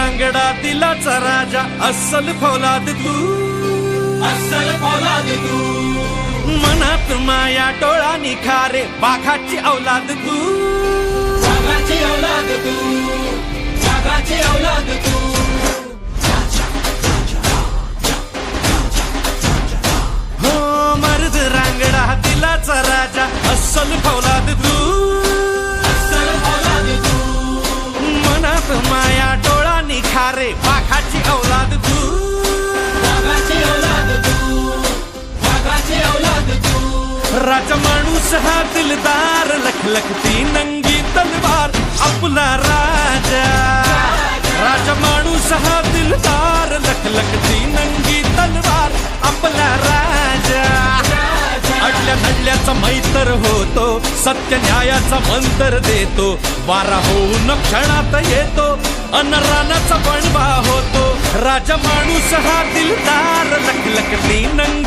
रांगडा दिलाचा राजा अस्सल फौलाद तू, अस्सल फौलाद तू. मनात माया डोळा निखारे बाघाची औलाद तू, बाघाची औलाद तू, बाघाची औलाद तू. हो मर्द रांगडा दिलाचा राजा अस्सल फौलाद तू, अस्सल फौलाद तू. मनात माया डोळा निखारे बाघाची औलाद तू, बाघाची औलाद तू, बाघाची औलाद तू. राजा माणूस हा दिलदार लखलखती नंगी तलवार आपला राजा. राजा माणूस हा दिलदार लखलखती नंगी तलवार आपला राजा. अडल्या नडल्याचा मैत्र होतो, सत्य न्यायाचा मंत्र देतो. वारा होऊन क्षणात येतो, अन रानाचा बनवा होतो. राजा माणूस हा दिलदार लखलखती नंगी